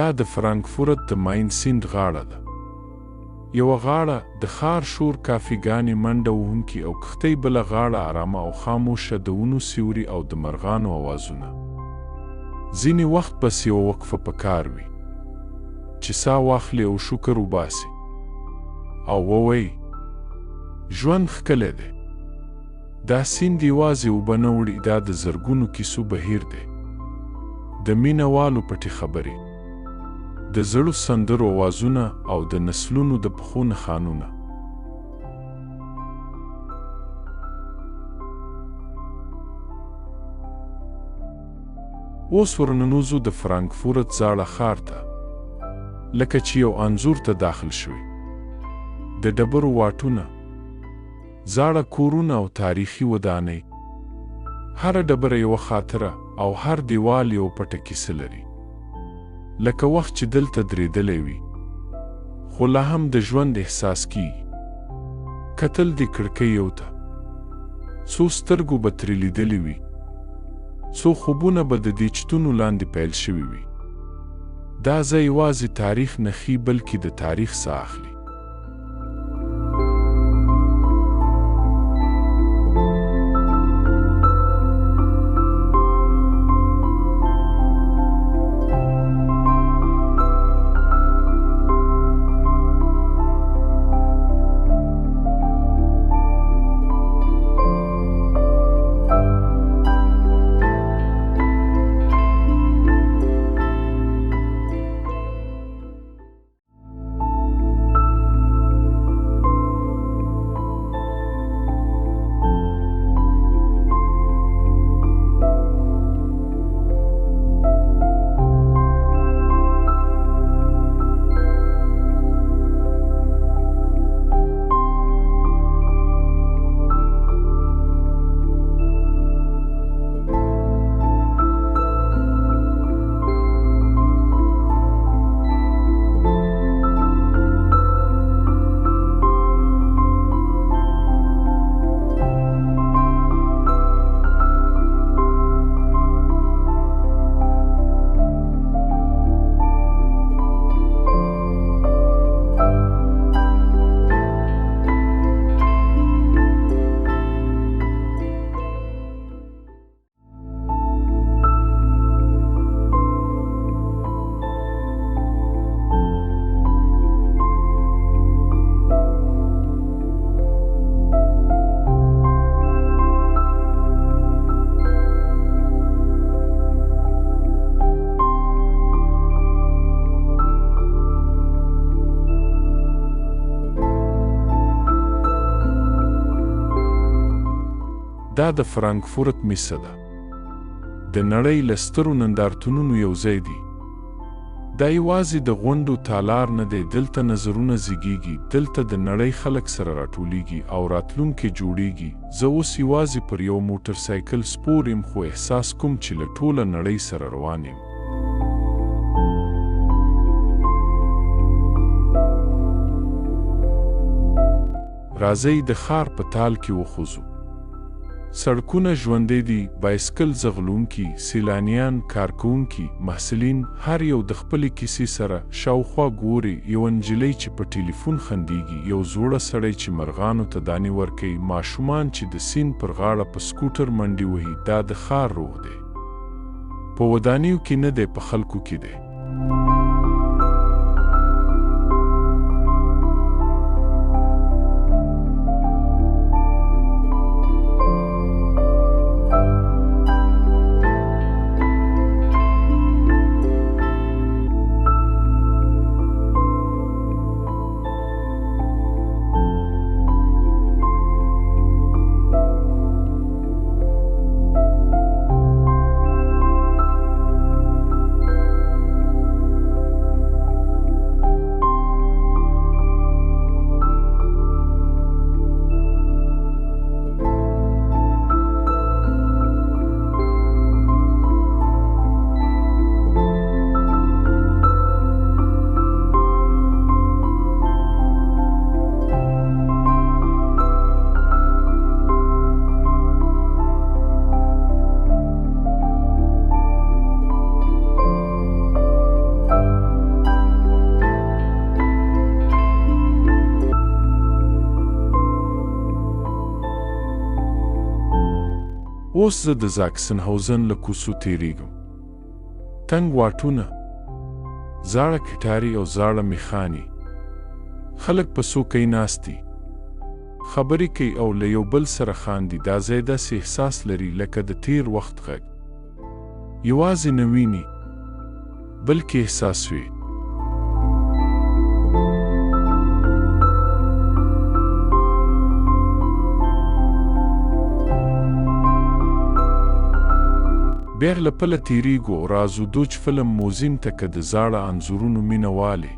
دا د فرانکفورت د ماین سیند غاړه ده. یوه غاړه د ښار شور کافیګانې منډه وهونکي او کښتۍ، بله غاړه ارامه او خاموشه د ونو سیوري او د مرغانو اوازونه. ځینې وخت بس یوه وقفه پکار وي چې ساه واخلې او شکر وباسې او ووایي ژوند ښکلی دی. دا سیند یوازې اوبه نه وړي، دا د زرګونو کیسو بهیر دی. د مینه والو پټې خبرې، د زړو سندرو اوازونه او د نسلونو د پښو نښانونه. اوس ورننوځو د فرانکفورت زاړه ښار ته، لکه چې یو انځور ته داخل شوي. د ډبرو واټونه، زاړه کورونه او تاریخي ودانۍ. هره ډبره یوه خاطره او هر دیوال یو پټه کیسه لري. لکه وخت چې دلته درېدلی وي، خو لا هم د ژوند احساس کیږي. کتل دې کړکیو ته، څو سترګو به ترې لیدلي وي، څو خوبونه به د دې چتونو لاندې پیل شوي وي. دا ځای یوازې تاریخ نه ښیي، بلکې د تاریخ ساه اخلي. دا د فرانکفورت میسه ده. د نړۍ له سترو نندارتونونو یو ځای دی. دا یوازې د غونډو تالار نه دی، دلته نظرونه زیږیږي، دلته د نړۍ خلک سره راټولیږي او راتلونکي جوړیږي. زه اوس یوازې پر یو موټرسایکل سپور یم، خو احساس کوم چې له ټوله نړۍ سره روان یم. راځئ د ښار په تال کې وخوځو. سړکونه ژوندی دي، بایسکل ځغلونکي، سیلانیان، کارکوونکي، محصلین، هر یو د خپلې کیسې سره. شاوخوا ګوري، یو نجلۍ چې په ټلیفون خندیږي، یو زوړه سړی چې مرغانو ته دانې ورکوي، ماشومان چې د سیند پر غاړه په سکوټر منډې وهي. دا د ښار روح دی. په ودانیو کې نه دی، په خلکو کې دی. اوس زه د زاکسنهاوزن له کوڅو تېرېږم. تنګ واټونه، زاړه کټارې او زاړه میخانې. خلک په څوکۍ ناست دي، خبرې کوي او له یو بل سره خاندي. دا ځای داسې احساس لري لکه د تیر وخت غږ یوازې نه ویني بلکې احساس وي. بیا له پله تېرېږو او راځو دوج فلم موزیم ته که د زاړه انځورونو مینه والې.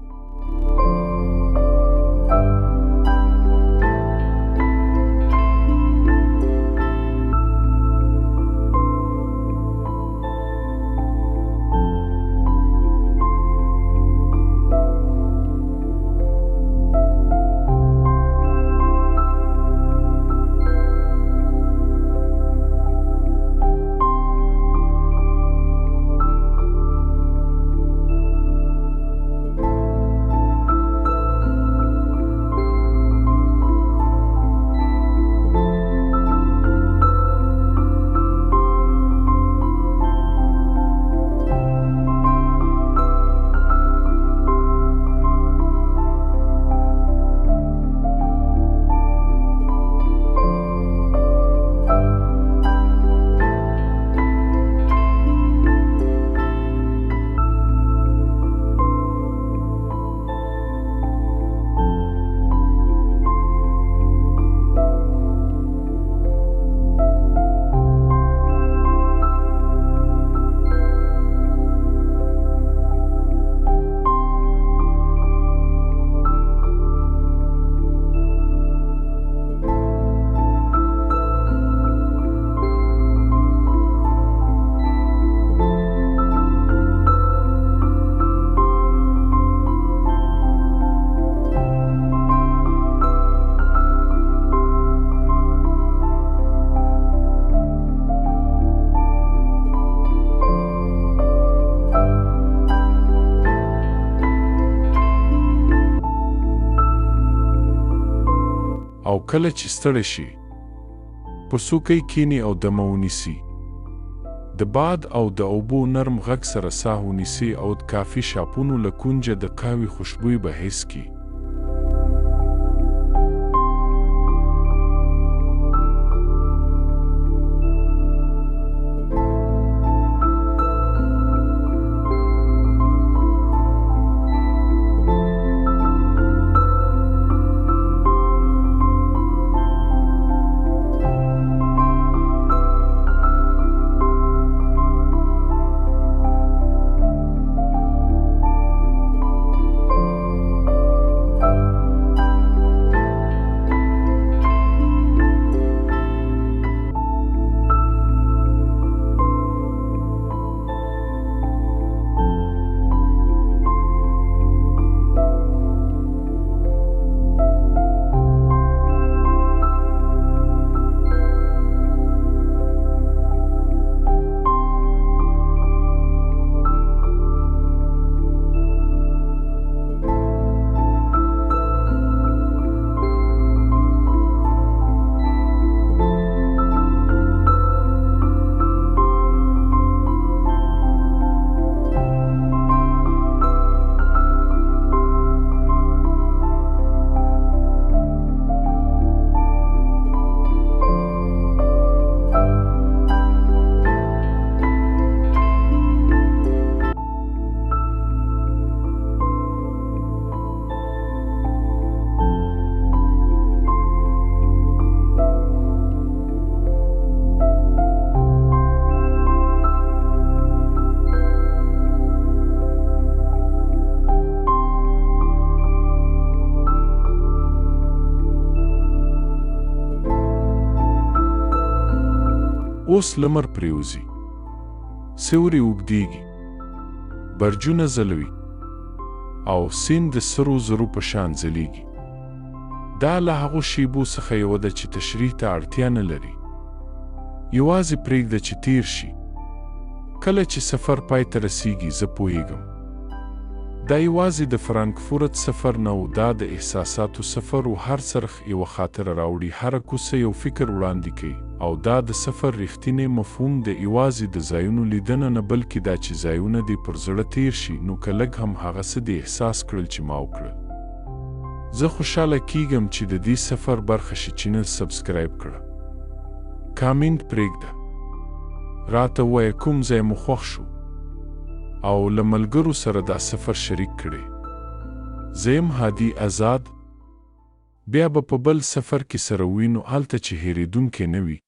او کله چې ستړی شي په څوکۍ کښېني او دمه ونیسي. د باد او د اوبو نرم غږ سره ساه ونیسي او د کافي شاپونو له کونجه د قهوې خوشبوی به حس کړي. اوس لمر پریوزي، سیوري اوږدیږي، برجونه ځلوي او سیند د سرو زرو په شان ځلیږي. دا له هغو شیبو څخه یوه ده چې تشریح ته اړتیا نه لري. یوازې پرېږده چې تیر شي. کله چې سفر پای ته رسیږي زه پوهیږم دا یوازې د فرانکفورت سفر نه و، دا د احساساتو سفر و. هر څرخ یوه خاطره راوړي، هره کوڅه یو فکر وړاندې کوي. او دا د سفر رښتینی مفهوم د یوازې د ځایونو لیدنه نه بلکې دا چې ځایونه دې پر زړه تیر شي نو که لږ هم هغه څه دې احساس کړل چې ما وکړل. زه خوشحاله کیږم چې د دې سفر برخه شي. چینل سبسکرایب کړه، کامنټ پرېږده، راته ووایه کوم ځای مو خوښ شو او له ملګرو سره دا سفر شریک کړئ. زه یم هادي آزاد. بیا به په بل سفر کې سره وینو، هلته چې هېرېدونکی نه وي.